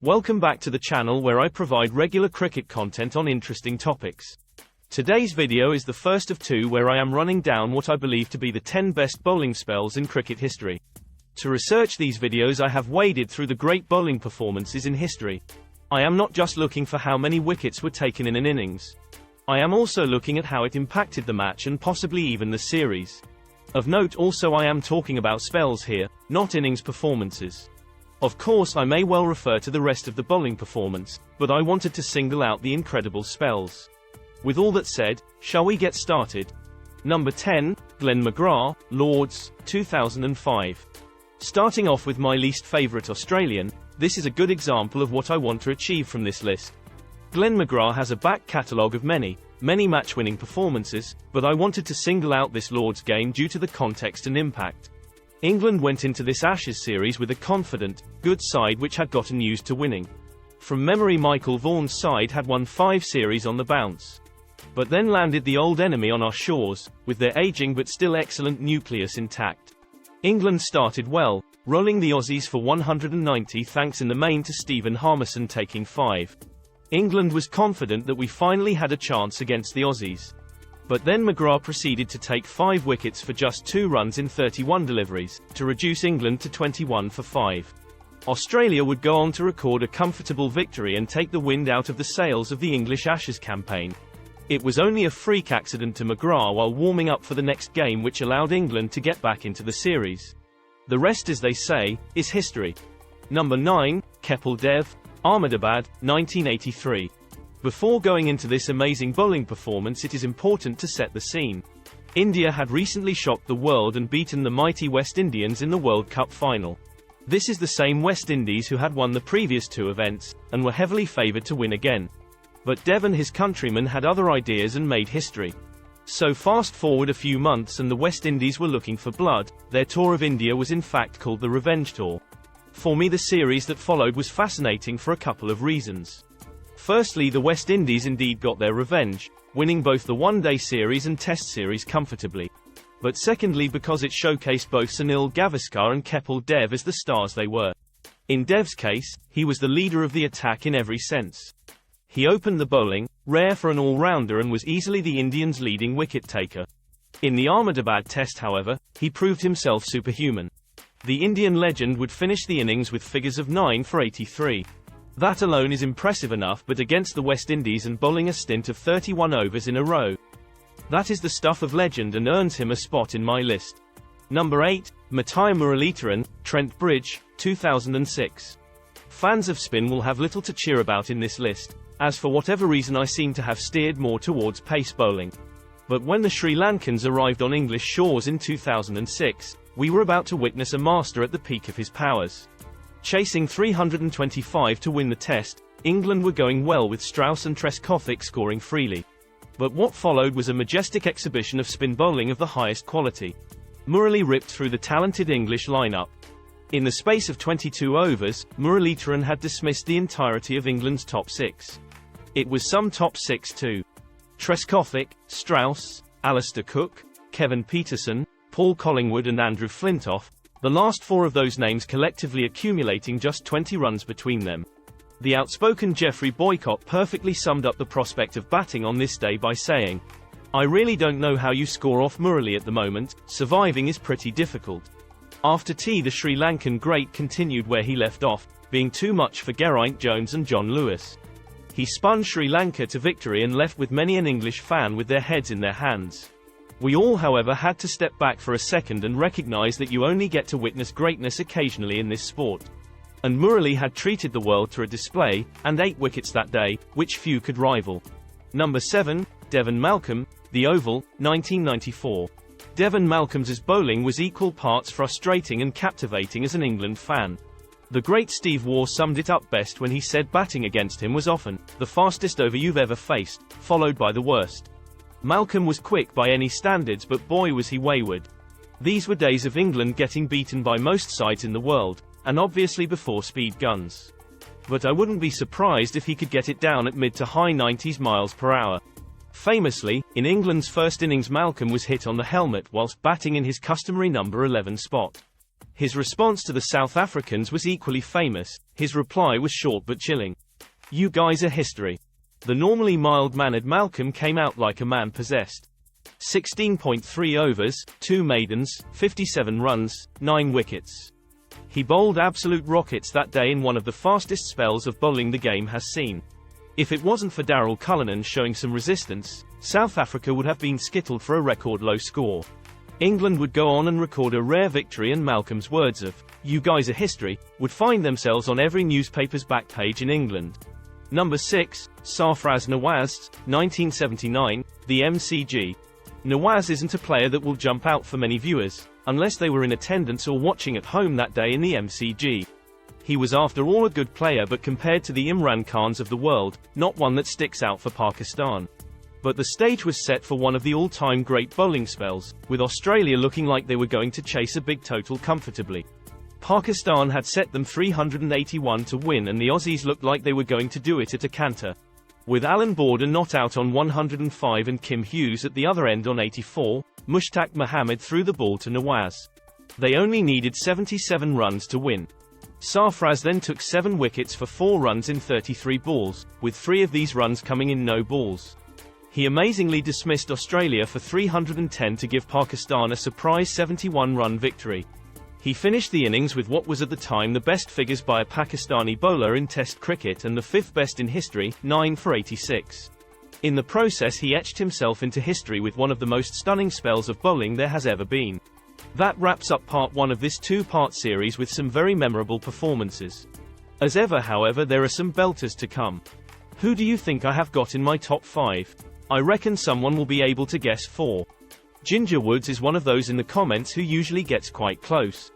Welcome back to the channel where I provide regular cricket content on interesting topics. Today's video is the first of two where I am running down what I believe to be the 10 best bowling spells in cricket history. To research these videos I have waded through the great bowling performances in history. I am not just looking for how many wickets were taken in an innings. I am also looking at how it impacted the match and possibly even the series. Of note also I am talking about spells here, not innings performances. Of course I may well refer to the rest of the bowling performance, but I wanted to single out the incredible spells. With all that said, shall we get started? Number 10, Glenn McGrath, Lords, 2005. Starting off with my least favourite Australian, this is a good example of what I want to achieve from this list. Glenn McGrath has a back catalogue of many match-winning performances, but I wanted to single out this Lords game due to the context and impact. England went into this Ashes series with a confident, good side which had gotten used to winning. From memory Michael Vaughan's side had won 5 series on the bounce. But then landed the old enemy on our shores, with their ageing but still excellent nucleus intact. England started well, rolling the Aussies for 190 thanks in the main to Stephen Harmison taking 5. England was confident that we finally had a chance against the Aussies. But then McGrath proceeded to take 5 wickets for just 2 runs in 31 deliveries, to reduce England to 21 for 5. Australia would go on to record a comfortable victory and take the wind out of the sails of the English Ashes campaign. It was only a freak accident to McGrath while warming up for the next game which allowed England to get back into the series. The rest, as they say, is history. Number 9, Kapil Dev, Ahmedabad, 1983. Before going into this amazing bowling performance it is important to set the scene. India had recently shocked the world and beaten the mighty West Indians in the World Cup final. This is the same West Indies who had won the previous 2 events, and were heavily favoured to win again. But Dev and his countrymen had other ideas and made history. So fast forward a few months and the West Indies were looking for blood. Their tour of India was in fact called the Revenge Tour. For me the series that followed was fascinating for a couple of reasons. Firstly, the West Indies indeed got their revenge, winning both the one-day series and test series comfortably. But secondly because it showcased both Sunil Gavaskar and Kapil Dev as the stars they were. In Dev's case, he was the leader of the attack in every sense. He opened the bowling, rare for an all-rounder, and was easily the Indians' leading wicket-taker. In the Ahmedabad test however, he proved himself superhuman. The Indian legend would finish the innings with figures of 9 for 83. That alone is impressive enough, but against the West Indies and bowling a stint of 31 overs in a row. That is the stuff of legend and earns him a spot in my list. Number 8, Muttiah Muralitharan, Trent Bridge, 2006. Fans of spin will have little to cheer about in this list, as for whatever reason I seem to have steered more towards pace bowling. But when the Sri Lankans arrived on English shores in 2006, we were about to witness a master at the peak of his powers. Chasing 325 to win the test, England were going well with Strauss and Trescothick scoring freely. But what followed was a majestic exhibition of spin bowling of the highest quality. Murali ripped through the talented English lineup. In the space of 22 overs, Muralitharan had dismissed the entirety of England's top 6. It was some top 6 too. Trescothick, Strauss, Alistair Cook, Kevin Peterson, Paul Collingwood and Andrew Flintoff, the last 4 of those names collectively accumulating just 20 runs between them. The outspoken Geoffrey Boycott perfectly summed up the prospect of batting on this day by saying, "I really don't know how you score off Murali at the moment, surviving is pretty difficult." After tea the Sri Lankan great continued where he left off, being too much for Geraint Jones and John Lewis. He spun Sri Lanka to victory and left with many an English fan with their heads in their hands. We all however had to step back for a second and recognise that you only get to witness greatness occasionally in this sport. And Murali had treated the world to a display, and 8 wickets that day, which few could rival. Number 7, Devon Malcolm, The Oval, 1994. Devon Malcolm's bowling was equal parts frustrating and captivating as an England fan. The great Steve Waugh summed it up best when he said batting against him was often the fastest over you've ever faced, followed by the worst. Malcolm was quick by any standards, but boy was he wayward. These were days of England getting beaten by most sides in the world, and obviously before speed guns. But I wouldn't be surprised if he could get it down at mid to high 90s miles per hour. Famously, in England's first innings Malcolm was hit on the helmet whilst batting in his customary number 11 spot. His response to the South Africans was equally famous. His reply was short but chilling. "You guys are history." The normally mild-mannered Malcolm came out like a man possessed. 16.3 overs, 2 maidens, 57 runs, 9 wickets. He bowled absolute rockets that day in one of the fastest spells of bowling the game has seen. If it wasn't for Daryl Cullinan showing some resistance, South Africa would have been skittled for a record low score. England would go on and record a rare victory, and Malcolm's words of, "You guys are history," would find themselves on every newspaper's back page in England. Number 6, Sarfraz Nawaz, 1979, the MCG. Nawaz isn't a player that will jump out for many viewers, unless they were in attendance or watching at home that day in the MCG. He was after all a good player, but compared to the Imran Khans of the world, not one that sticks out for Pakistan. But the stage was set for one of the all-time great bowling spells, with Australia looking like they were going to chase a big total comfortably. Pakistan had set them 381 to win, and the Aussies looked like they were going to do it at a canter. With Alan Border not out on 105 and Kim Hughes at the other end on 84, Mushtaq Mohammed threw the ball to Nawaz. They only needed 77 runs to win. Sarfraz then took 7 wickets for 4 runs in 33 balls, with 3 of these runs coming in no balls. He amazingly dismissed Australia for 310 to give Pakistan a surprise 71-run victory. He finished the innings with what was at the time the best figures by a Pakistani bowler in Test cricket and the 5th best in history, 9 for 86. In the process, he etched himself into history with one of the most stunning spells of bowling there has ever been. That wraps up part 1 of this 2-part series with some very memorable performances. As ever, however, there are some belters to come. Who do you think I have got in my top 5? I reckon someone will be able to guess 4. Ginger Woods is one of those in the comments who usually gets quite close.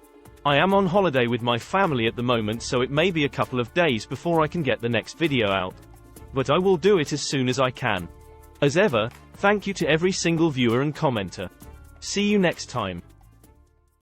I am on holiday with my family at the moment, so it may be a couple of days before I can get the next video out. But I will do it as soon as I can. As ever, thank you to every single viewer and commenter. See you next time.